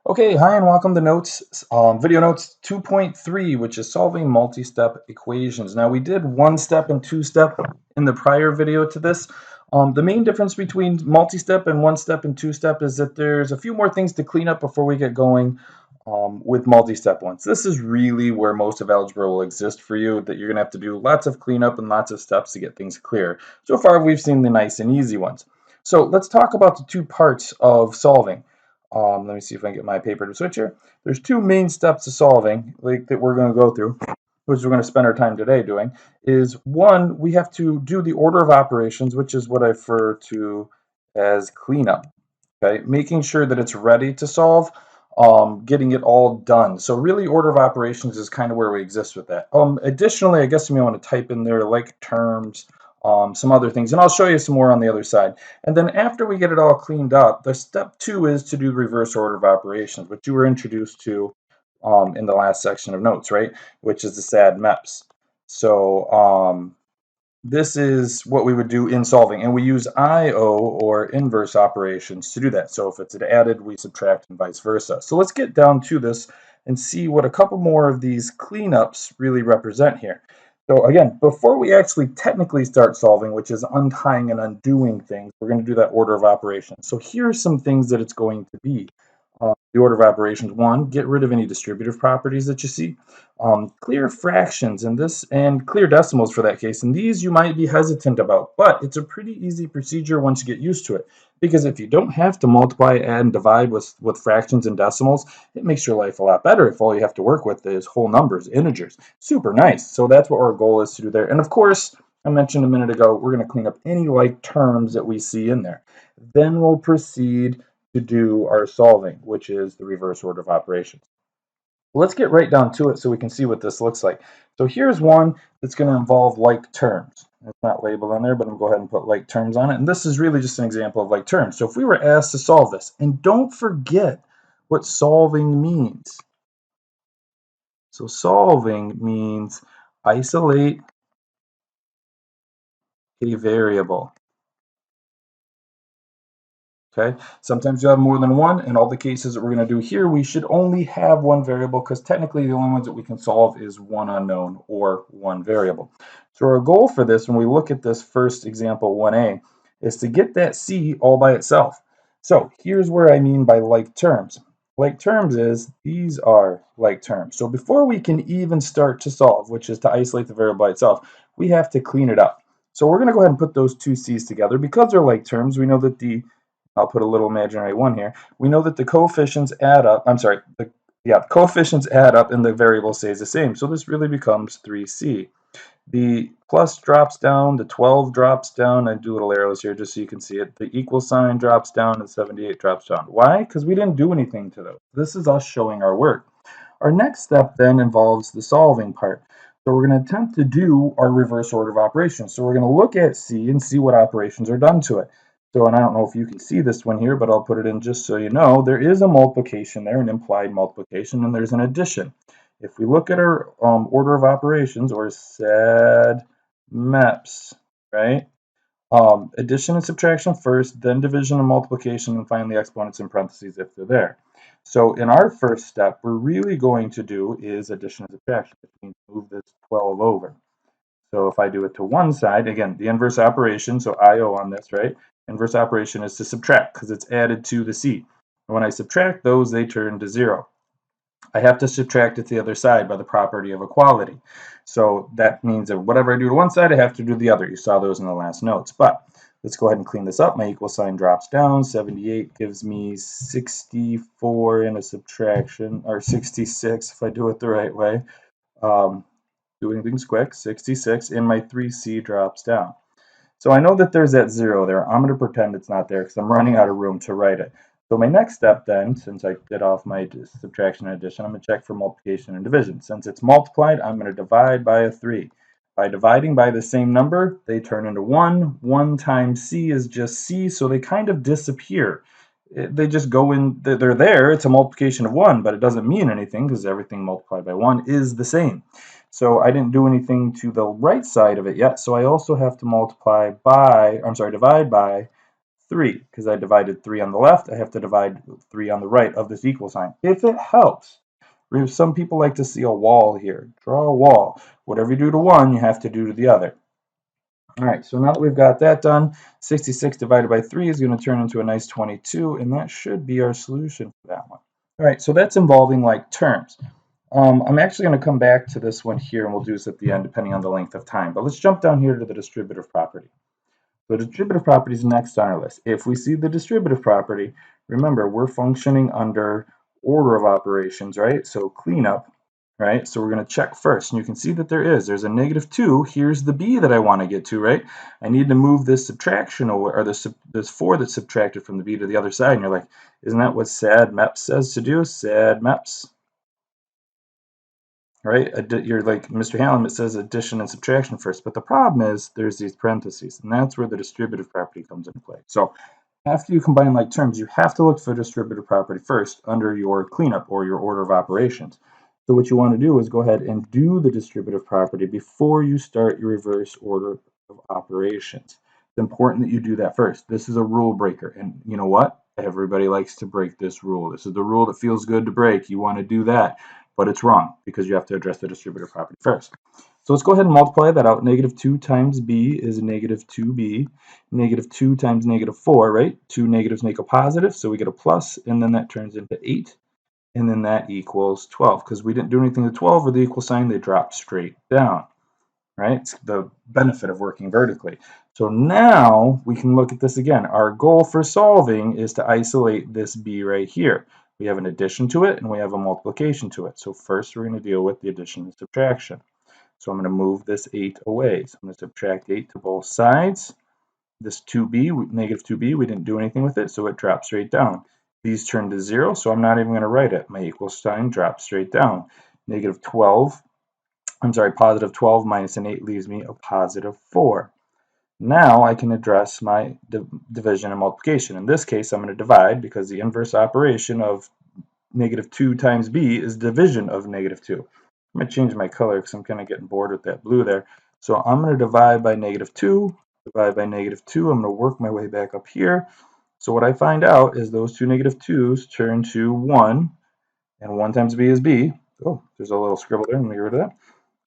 Okay, hi and welcome to video notes 2.3, which is solving multi-step equations. Now we did one step and two step in the prior video to this. The main difference between multi-step and one step and two step is that there's a few more things to clean up before we get going with multi-step ones. This is really where most of algebra will exist for you, that you're going to have to do lots of cleanup and lots of steps to get things clear. So far we've seen the nice and easy ones. So let's talk about the two parts of solving. Let me see if I can get my paper to switch here. There's two main steps to solving that we're going to go through, which we're going to spend our time today doing. Is one, we have to do the order of operations, which is what I refer to as cleanup. Okay, making sure that it's ready to solve, getting it all done. So really, order of operations is kind of where we exist with that. Additionally, I guess you may want to type in there like terms, some other things, and I'll show you some more on the other side. And then after we get it all cleaned up, the step two is to do reverse order of operations, which you were introduced to in the last section of notes, right? Which is the SAD MEPS. So this is what we would do in solving, and we use IO or inverse operations to do that. So if it's an added, we subtract and vice versa. So let's get down to this and see what a couple more of these cleanups really represent here. So again, before we actually technically start solving, which is untying and undoing things, we're going to do that order of operations. So here's some things that it's going to be. The order of operations: one, get rid of any distributive properties that you see. Clear fractions and clear decimals for that case. And these you might be hesitant about, but it's a pretty easy procedure once you get used to it. Because if you don't have to multiply, add, and divide with fractions and decimals, it makes your life a lot better if all you have to work with is whole numbers, integers. Super nice. So that's what our goal is to do there. And of course, I mentioned a minute ago, we're going to clean up any like terms that we see in there. Then we'll proceed to do our solving, which is the reverse order of operations. Let's get right down to it so we can see what this looks like. So here's one that's going to involve like terms. It's not labeled on there, but I'm going to go ahead and put like terms on it. And this is really just an example of like terms. So if we were asked to solve this, and don't forget what solving means. So solving means isolate a variable. Okay, sometimes you have more than one. In all the cases that we're going to do here, we should only have one variable because technically the only ones that we can solve is one unknown or one variable. So our goal for this, when we look at this first example 1a, is to get that c all by itself. So here's where I mean by like terms. Like terms is these are like terms. So before we can even start to solve, which is to isolate the variable by itself, we have to clean it up. So we're going to go ahead and put those two c's together. Because they're like terms, we know that I'll put a little imaginary one here. We know that the coefficients add up. Coefficients add up and the variable stays the same. So this really becomes 3c. The plus drops down, the 12 drops down. I do little arrows here just so you can see it. The equal sign drops down, and 78 drops down. Why? Because we didn't do anything to those. This is us showing our work. Our next step then involves the solving part. So we're going to attempt to do our reverse order of operations. So we're going to look at C and see what operations are done to it. So, and I don't know if you can see this one here, but I'll put it in just so you know. There is a multiplication there, an implied multiplication, and there's an addition. If we look at our order of operations, or SAD MEPS, right? Addition and subtraction first, then division and multiplication, and finally exponents in parentheses if they're there. So in our first step, we're really going to do is addition and subtraction, which means move this 12 over. So if I do it to one side, again, the inverse operation, so IO on this, right? Inverse operation is to subtract because it's added to the C. And when I subtract those, they turn to 0. I have to subtract it to the other side by the property of equality. So that means that whatever I do to one side, I have to do the other. You saw those in the last notes. But let's go ahead and clean this up. My equal sign drops down. 78 gives me 64 in a subtraction, or 66 if I do it the right way. Doing things quick, 66, and my 3c drops down. So I know that there's that 0 there. I'm going to pretend it's not there because I'm running out of room to write it. So my next step then, since I did off my subtraction and addition, I'm going to check for multiplication and division. Since it's multiplied, I'm going to divide by a 3. By dividing by the same number, they turn into 1. 1 times c is just c, so they kind of disappear. They just go in, they're there, it's a multiplication of 1, but it doesn't mean anything because everything multiplied by 1 is the same. So I didn't do anything to the right side of it yet, so I also have to divide by 3, because I divided 3 on the left, I have to divide 3 on the right of this equal sign. If it helps, some people like to see a wall here. Draw a wall. Whatever you do to one, you have to do to the other. All right, so now that we've got that done, 66 divided by 3 is going to turn into a nice 22, and that should be our solution for that one. All right, so that's involving like terms. I'm actually going to come back to this one here, and we'll do this at the end depending on the length of time. But let's jump down here to the distributive property. The distributive property is next on our list. If we see the distributive property, remember we're functioning under order of operations, right? So cleanup, right? So we're going to check first, and you can see that there's a -2. Here's the b that I want to get to, right? I need to move this subtraction over, or this 4 that's subtracted from the b to the other side. And you're like, isn't that what SAD MEPS says to do? SAD MEPS. Right? You're like, Mr. Hallam, it says addition and subtraction first, but the problem is there's these parentheses, and that's where the distributive property comes into play. So after you combine like terms, you have to look for distributive property first under your cleanup or your order of operations. So what you want to do is go ahead and do the distributive property before you start your reverse order of operations. It's important that you do that first. This is a rule breaker, and you know what? Everybody likes to break this rule. This is the rule that feels good to break. You want to do that, but it's wrong because you have to address the distributive property first. So let's go ahead and multiply that out. -2 times b is -2b. -2 times -4, right? Two negatives make a positive, so we get a plus, and then that turns into 8, and then that equals 12. Because we didn't do anything to 12 or the equal sign, they drop straight down, right? It's the benefit of working vertically. So now we can look at this again. Our goal for solving is to isolate this b right here. We have an addition to it, and we have a multiplication to it. So first we're going to deal with the addition and subtraction. So I'm going to move this 8 away. So I'm going to subtract 8 to both sides. This 2b, -2b, we didn't do anything with it, so it drops straight down. These turn to 0, so I'm not even going to write it. My equal sign drops straight down. Positive 12 minus an 8 leaves me a positive 4. Now I can address my division and multiplication. In this case, I'm going to divide because the inverse operation of -2 times b is division of -2. I'm going to change my color because I'm kind of getting bored with that blue there. So I'm going to divide by -2, divide by -2. I'm going to work my way back up here. So what I find out is those two -2's turn to 1, and 1 times b is b. Oh, there's a little scribble there. Let me get rid of that.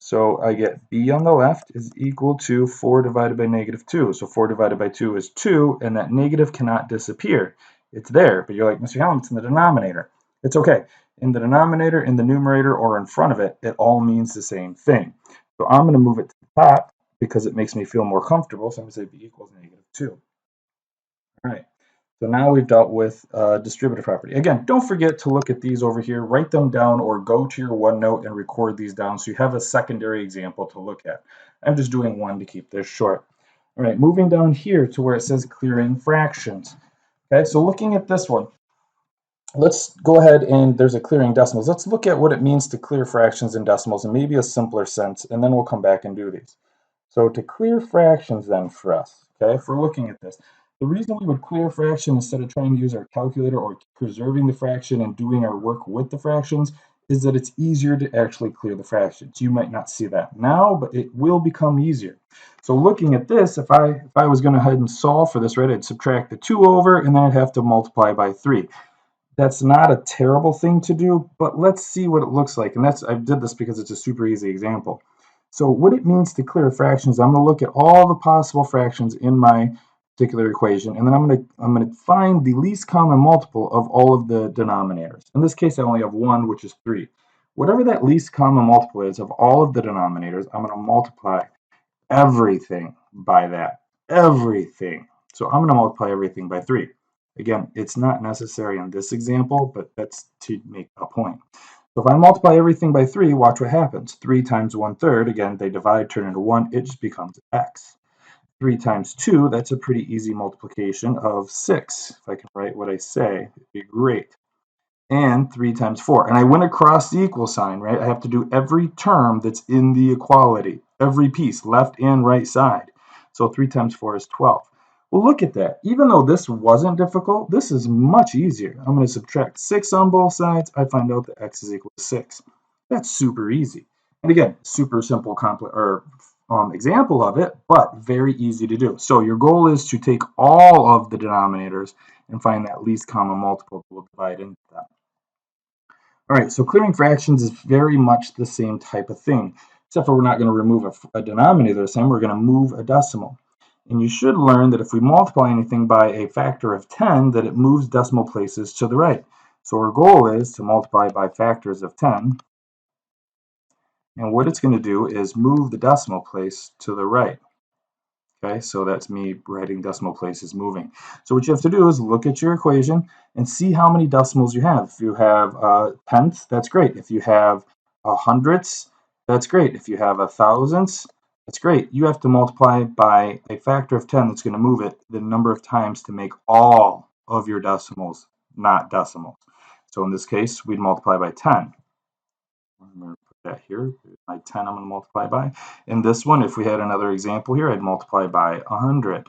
So I get b on the left is equal to 4 divided by -2. So 4 divided by 2 is 2, and that negative cannot disappear. It's there, but you're like, Mr. Hallam, it's in the denominator. It's okay. In the denominator, in the numerator, or in front of it, it all means the same thing. So I'm going to move it to the top because it makes me feel more comfortable. So I'm going to say b equals -2. All right. So now we've dealt with distributive property. Again, don't forget to look at these over here, write them down, or go to your OneNote and record these down so you have a secondary example to look at. I'm just doing one to keep this short. All right, moving down here to where it says clearing fractions. Okay, so looking at this one, let's go ahead and there's a clearing decimals. Let's look at what it means to clear fractions and decimals in maybe a simpler sense, and then we'll come back and do these. So to clear fractions then for us, okay, if we're looking at this, the reason we would clear a fraction instead of trying to use our calculator or preserving the fraction and doing our work with the fractions is that it's easier to actually clear the fractions. You might not see that now, but it will become easier. So looking at this, if I was going to head and solve for this, right, I'd subtract the 2 over, and then I'd have to multiply by 3. That's not a terrible thing to do, but let's see what it looks like. And I did this because it's a super easy example. So what it means to clear fractions, I'm going to look at all the possible fractions in my particular equation, and then I'm going to find the least common multiple of all of the denominators. In this case, I only have one, which is 3. Whatever that least common multiple is of all of the denominators, I'm going to multiply everything by that. Everything. So I'm going to multiply everything by 3. Again, it's not necessary in this example, but that's to make a point. So if I multiply everything by 3, watch what happens. 3 times 1/3, again, they divide, turn into 1, it just becomes x. 3 times 2, that's a pretty easy multiplication of 6. If I can write what I say, it'd be great. And 3 times 4. And I went across the equal sign, right? I have to do every term that's in the equality, every piece, left and right side. So 3 times 4 is 12. Well, look at that. Even though this wasn't difficult, this is much easier. I'm going to subtract 6 on both sides. I find out that x is equal to 6. That's super easy. And again, super simple example of it, but very easy to do. So your goal is to take all of the denominators and find that least common multiple that will divide into that. All right, so clearing fractions is very much the same type of thing, except for we're not going to remove a denominator this time, we're going to move a decimal. And you should learn that if we multiply anything by a factor of 10, that it moves decimal places to the right. So our goal is to multiply by factors of 10, and what it's going to do is move the decimal place to the right. Okay, so that's me writing decimal places moving. So what you have to do is look at your equation and see how many decimals you have. If you have tenths, that's great. If you have hundredths, that's great. If you have a thousandths, that's great. You have to multiply by a factor of 10 that's going to move it the number of times to make all of your decimals not decimals. So in this case, we'd multiply by 10. I'm going to put that here. My 10 I'm going to multiply by. In this one, if we had another example here, I'd multiply by 100.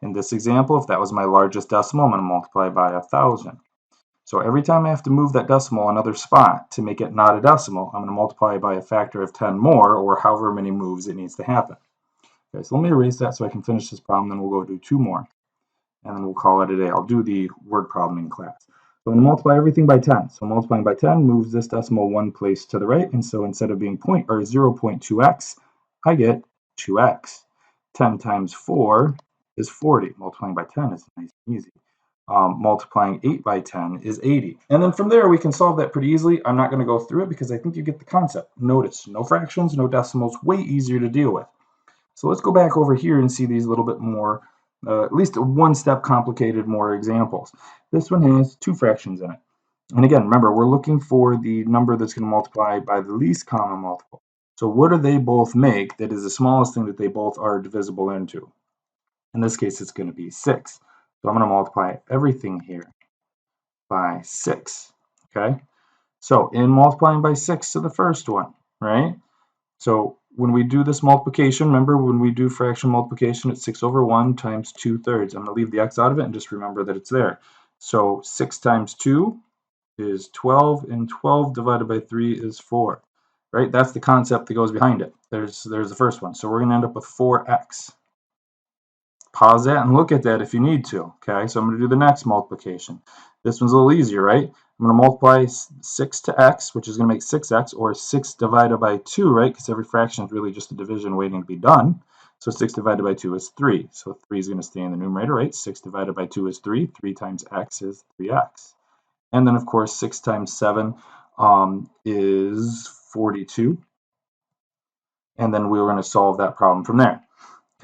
In this example, if that was my largest decimal, I'm going to multiply by 1,000. So every time I have to move that decimal another spot to make it not a decimal, I'm going to multiply by a factor of 10 more, or however many moves it needs to happen. Okay, so let me erase that so I can finish this problem, then we'll go do 2 more. And then we'll call it a day. I'll do the word problem in class. So I'm going to multiply everything by 10. So multiplying by 10 moves this decimal one place to the right. And so instead of being 0.2x, I get 2x. 10 times 4 is 40. Multiplying by 10 is nice and easy. Multiplying 8 by 10 is 80. And then from there, we can solve that pretty easily. I'm not going to go through it because I think you get the concept. Notice, no fractions, no decimals, way easier to deal with. So let's go back over here and see these a little bit more, at least one step complicated more examples. This one has 2 fractions in it. And again, remember, we're looking for the number that's going to multiply by the least common multiple. So what do they both make that is the smallest thing that they both are divisible into? In this case, it's going to be 6. So I'm going to multiply everything here by 6. Okay? So in multiplying by 6 to the first one, right? So when we do this multiplication, remember when we do fraction multiplication, it's 6 over 1 times 2/3. I'm going to leave the x out of it and just remember that it's there. So 6 times 2 is 12, and 12 divided by 3 is 4. Right? That's the concept that goes behind it. There's the first one. So we're going to end up with 4x. Pause that and look at that if you need to. Okay, so I'm going to do the next multiplication. This one's a little easier, right? I'm going to multiply 6 to x, which is going to make 6x, or 6 divided by 2, right? Because every fraction is really just a division waiting to be done. So 6 divided by 2 is 3. So 3 is going to stay in the numerator, right? 6 divided by 2 is 3. 3 times x is 3x. And then, of course, 6 times 7 is 42. And then we're going to solve that problem from there.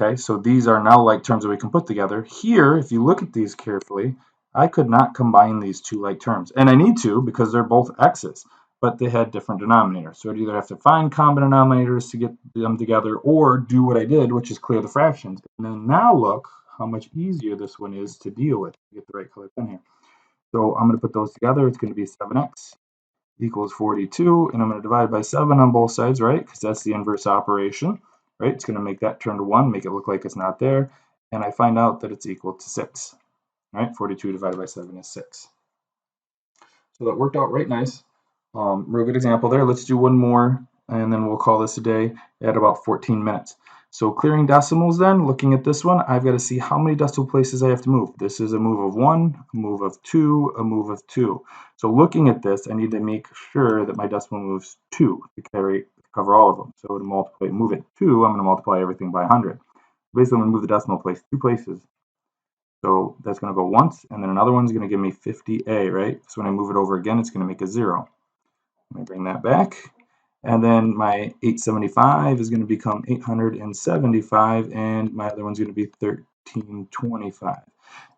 Okay, so these are now like terms that we can put together. Here, if you look at these carefully, I could not combine these two like terms. And I need to because they're both x's, but they had different denominators. So I'd either have to find common denominators to get them together or do what I did, which is clear the fractions. And then now look how much easier this one is to deal with. Get the right color pen here. So I'm going to put those together. It's going to be 7x equals 42, and I'm going to divide by 7 on both sides, right? Because that's the inverse operation, right? It's going to make that turn to 1, make it look like it's not there, and I find out that it's equal to 6, right? 42 divided by 7 is 6. So that worked out right nice. Real good example there. Let's do one more, and then we'll call this a day at about 14 minutes. So clearing decimals then, looking at this one, I've got to see how many decimal places I have to move. This is a move of 1, a move of 2, a move of 2. So looking at this, I need to make sure that my decimal moves 2 to cover all of them. So to move it 2, I'm going to multiply everything by 100. Basically, I'm going to move the decimal place 2 places. So that's going to go once, and then another one's going to give me 50a, right? So when I move it over again, it's going to make a 0. Let me bring that back. And then my 875 is going to become 875, and my other one's going to be 1325.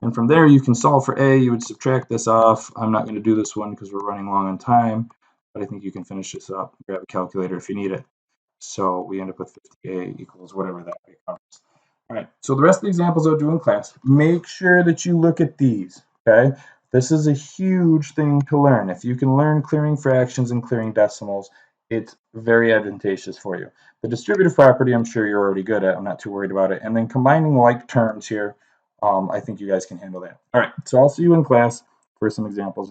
And from there, you can solve for a. You would subtract this off. I'm not going to do this one because we're running long on time, but I think you can finish this up. Grab a calculator if you need it. So we end up with 50a equals whatever that becomes. All right, so the rest of the examples I'll do in class, make sure that you look at these, okay? This is a huge thing to learn. If you can learn clearing fractions and clearing decimals, it's very advantageous for you. The distributive property, I'm sure you're already good at. I'm not too worried about it. And then combining like terms here, I think you guys can handle that. All right, so I'll see you in class for some examples.